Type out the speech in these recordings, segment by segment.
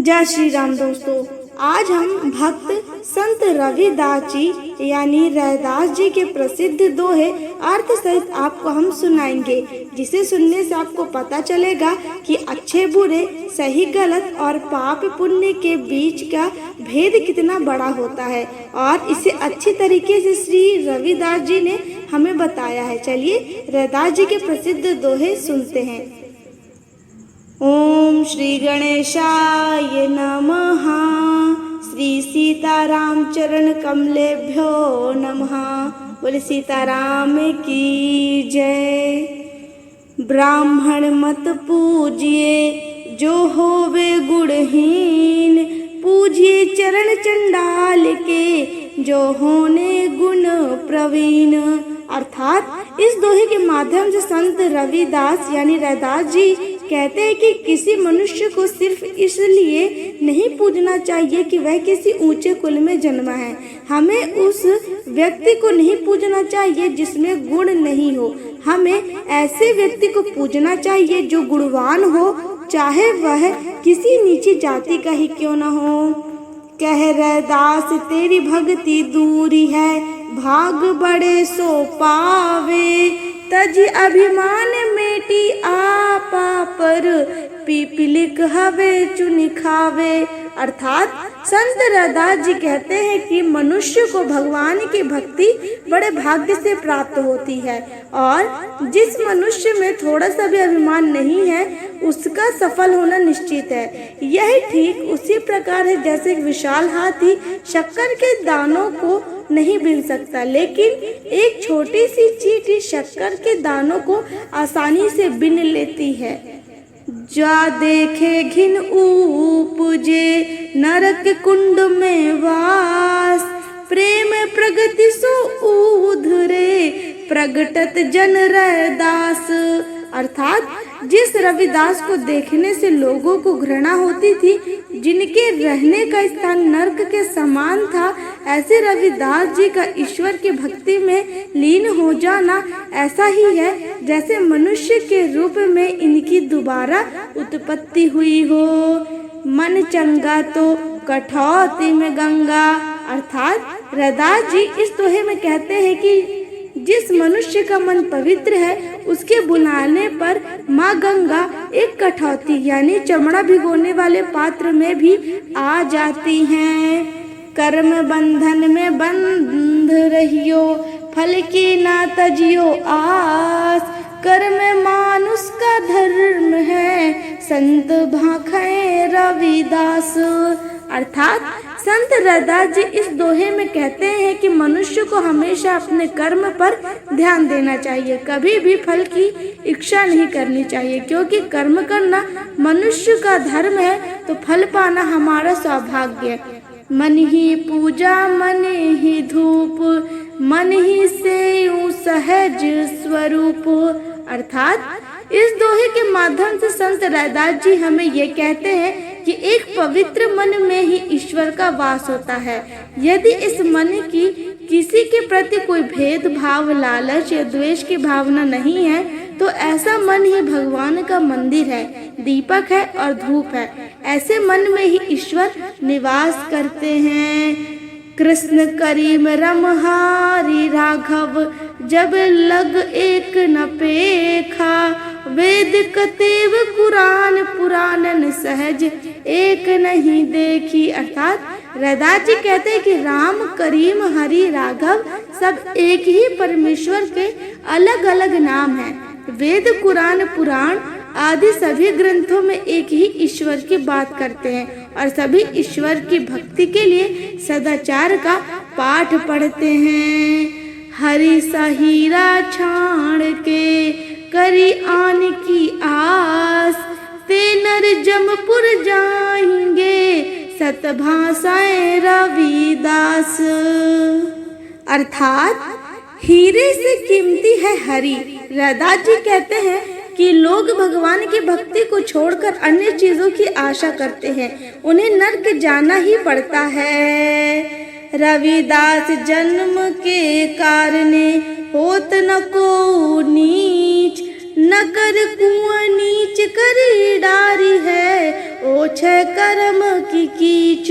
जय श्री राम दोस्तों। आज हम भक्त संत रविदास जी यानी रैदास जी के प्रसिद्ध दोहे अर्थ सहित आपको हम सुनाएंगे, जिसे सुनने से आपको पता चलेगा कि अच्छे बुरे, सही गलत और पाप पुण्य के बीच का भेद कितना बड़ा होता है और इसे अच्छी तरीके से श्री रविदास जी ने हमें बताया है। चलिए रैदास जी के प्रसिद्ध दोहे सुनते हैं। ओम श्री गणेशाय नमः। श्री सीताराम चरण कमलेभ्यो नमः। बोले सीताराम की जय। ब्राह्मण मत पूजिए जो होवे गुणहीन, पूजिए चरण चंडाल के जो होने गुण प्रवीण। अर्थात इस दोहे के माध्यम से संत रविदास यानी रैदास जी कहते हैं कि किसी मनुष्य को सिर्फ इसलिए नहीं पूजना चाहिए कि वह किसी ऊंचे कुल में जन्मा है। हमें उस व्यक्ति को नहीं पूजना चाहिए जिसमें गुण नहीं हो। हमें ऐसे व्यक्ति को पूजना चाहिए जो गुणवान हो, चाहे वह किसी नीची जाति का ही क्यों न हो। कह रैदास तेरी भक्ति दूरी है, भाग बड़े सो पावे, तज अभिमान मेटी आपा पर, पीपलिक हवे चुनी खावे। अर्थात संत रैदास जी कहते हैं कि मनुष्य को भगवान की भक्ति बड़े भाग्य से प्राप्त होती है और जिस मनुष्य में थोड़ा सा भी अभिमान नहीं है उसका सफल होना निश्चित है। यह ठीक उसी प्रकार है जैसे एक विशाल हाथी शक्कर के दानों को नहीं बीन सकता, लेकिन एक छोटी सी चींटी शक्कर के दानों को आसानी से बीन लेती है। जा देखे घिन उपजे नरक कुंड में वास, प्रेम प्रगति सो उधरे प्रगटत जन रैदास। अर्थात जिस रविदास को देखने से लोगों को घृणा होती थी, जिनके रहने का स्थान नरक के समान था, ऐसे रविदास जी का ईश्वर की भक्ति में लीन हो जाना ऐसा ही है जैसे मनुष्य के रूप में इनकी दोबारा उत्पत्ति हुई हो। मन चंगा तो कठौती में गंगा। अर्थात रैदास जी इस दोहे में कहते हैं कि जिस मनुष्य का मन पवित्र है उसके बुलाने पर माँ गंगा एक कठौती यानी चमड़ा भिगोने वाले पात्र में भी आ जाती हैं। कर्म बंधन में बंध रहियो, फल की ना तजियो आस, कर्म मानुष का धर्म है, संत भाखे रविदास। अर्थात संत रैदास जी इस दोहे में कहते हैं कि मनुष्य को हमेशा अपने कर्म पर ध्यान देना चाहिए, कभी भी फल की इच्छा नहीं करनी चाहिए, क्योंकि कर्म करना मनुष्य का धर्म है तो फल पाना हमारा सौभाग्य है। मन ही पूजा मन ही धूप, मन ही सेऊ सहज स्वरूप। अर्थात इस दोहे के माध्यम से संत रैदास जी हमें ये कहते हैं कि एक पवित्र मन में ही ईश्वर का वास होता है। यदि इस मन की किसी के प्रति कोई भेदभाव, लालच या द्वेष की भावना नहीं है तो ऐसा मन ही भगवान का मंदिर है, दीपक है और धूप है। ऐसे मन में ही ईश्वर निवास करते हैं। कृष्ण करीम रमहारी राघव, जब लग एक न पेखा, वेद कतेव कुरान पुराणन सहज एक नहीं देखी। अर्थात रैदास जी कहते हैं कि राम, करीम, हरि, राघव सब एक ही परमेश्वर के अलग अलग नाम हैं। वेद, कुरान, पुराण आदि सभी ग्रंथों में एक ही ईश्वर की बात करते हैं और सभी ईश्वर की भक्ति के लिए सदाचार का पाठ पढ़ते हैं। हरि सहीरा छाण के करी आन की आस, ते नर जमपुर जाएंगे सतभाषाएं रविदास। अर्थात हीरे से कीमती है हरि। रैदास जी कहते हैं कि लोग भगवान की भक्ति को छोड़कर अन्य चीजों की आशा करते हैं, उन्हें नरक जाना ही पड़ता है। रविदास जन्म के कारणे होत न को नीच, न कर कुआं नीच करी डारी है, ओछे कर्म की कीच।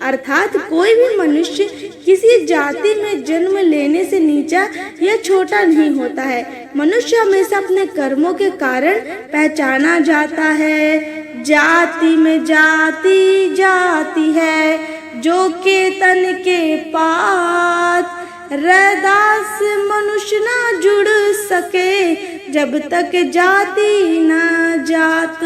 अर्थात कोई भी मनुष्य किसी जाति में जन्म लेने से नीचा या छोटा नहीं होता है। मनुष्य हमेशा अपने कर्मों के कारण पहचाना जाता है। जाति में जाति जाति है, जो के तन के पात। रैदास मनुष्य ना जुड़ सके, जब तक जाति न जात।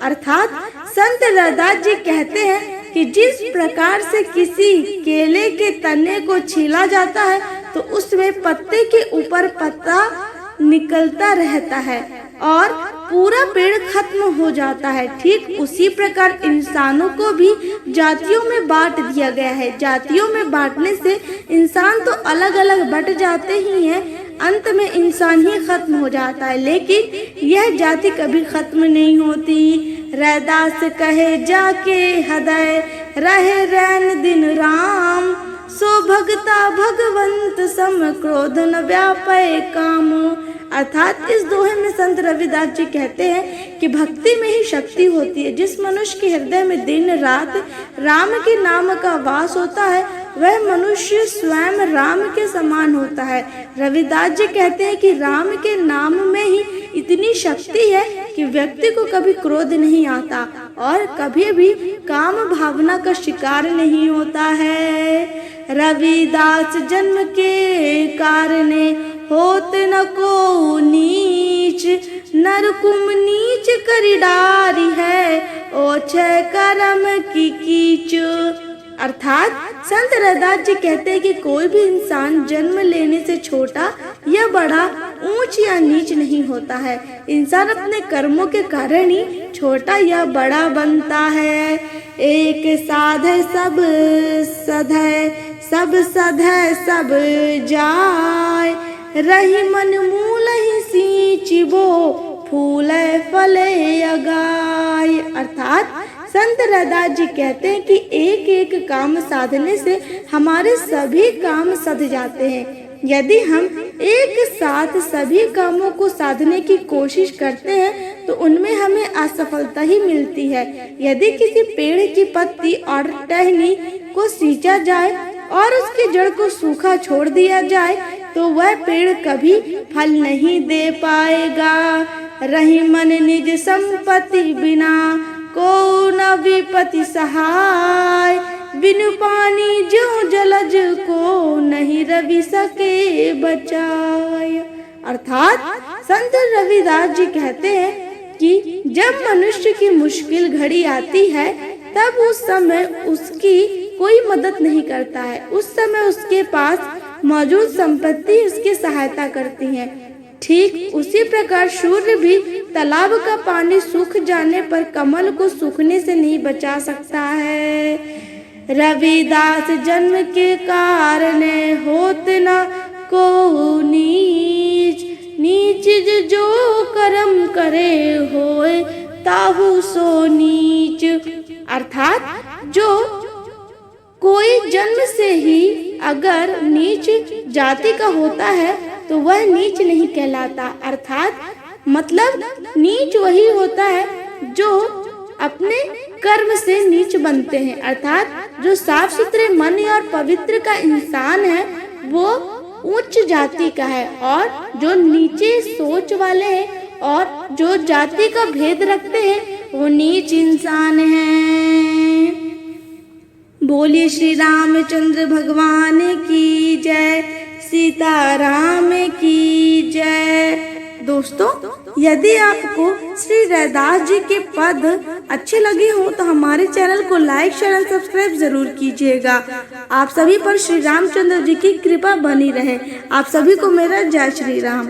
अर्थात संत रैदास जी कहते हैं कि जिस प्रकार से किसी केले के तने को छीला जाता है तो उसमें पत्ते के ऊपर पत्ता निकलता रहता है और पूरा पेड़ खत्म हो जाता है, ठीक उसी प्रकार इंसानों को भी जातियों में बांट दिया गया है। जातियों में बांटने से इंसान तो अलग अलग बट जाते ही हैं, अंत में इंसान ही खत्म हो जाता है, लेकिन यह जाति कभी खत्म नहीं होती। रैदास कहे जाके हृदय, रहे रैन दिन राम। सो भगता भगवंत सम, क्रोध न व्यापय काम। अर्थात इस दोहे में संत रविदास जी कहते हैं कि भक्ति में ही शक्ति होती है। जिस मनुष्य के हृदय में दिन रात राम के नाम का वास होता है, वह मनुष्य स्वयं राम के समान होता है। रविदास जी कहते हैं कि राम के नाम में ही इतनी शक्ति है कि व्यक्ति को कभी क्रोध नहीं आता और कभी भी काम भावना का शिकार नहीं होता है। रविदास जन्म के कारणे होत न को नीच, नरकुम नीच करी डारी है, ओछे कर्म की कीच। अर्थात संत रैदास जी कहते हैं कि कोई भी इंसान जन्म लेने से छोटा या बड़ा, ऊंच या नीच नहीं होता है। इंसान अपने कर्मों के कारण ही छोटा या बड़ा बनता है। एक साध सब सध, सब सध सब जाय। रही मन मूल ही सींचिबो, फूले फले अगाय। अर्थात संत रैदास जी कहते हैं कि एक एक काम साधने से हमारे सभी काम सध जाते हैं। यदि हम एक साथ सभी कामों को साधने की कोशिश करते हैं तो उनमें हमें असफलता ही मिलती है। यदि किसी पेड़ की पत्ती और टहनी को सींचा जाए और उसकी जड़ को सूखा छोड़ दिया जाए तो वह पेड़ कभी फल नहीं दे पाएगा। रही मन निज संपत्ति बिना, को न विपत्ति सहाय। बिनु पानी जो जलज को, नहीं रवि सके बचाय। अर्थात संत रविदास जी कहते हैं कि जब मनुष्य की मुश्किल घड़ी आती है तब उस समय उसकी कोई मदद नहीं करता है। उस समय उसके पास मौजूद संपत्ति उसकी सहायता करती है। ठीक उसी प्रकार सूर्य भी तालाब का पानी सूख जाने पर कमल को सूखने से नहीं बचा सकता है। रविदास जन्म के कारण होत न को नीच, नीच जो कर्म करे होए ताहु सो नीच। अर्थात जो कोई जन्म से ही अगर नीच जाति का होता है तो वह नीच नहीं कहलाता। अर्थात मतलब नीच वही होता है जो अपने कर्म से नीच बनते हैं। अर्थात जो साफ सुथरे मन और पवित्र का इंसान है वो उच्च जाति का है, और जो नीचे सोच वाले हैं और जो जाति का भेद रखते हैं वो नीच इंसान हैं। बोलिए श्री रामचंद्र भगवान की जय, सीताराम की जय। दोस्तों, यदि आपको श्री रैदास जी के पद अच्छे लगे हो तो हमारे चैनल को लाइक, शेयर और सब्सक्राइब जरूर कीजिएगा। आप सभी पर श्री रामचंद्र जी की कृपा बनी रहे। आप सभी को मेरा जय श्री राम।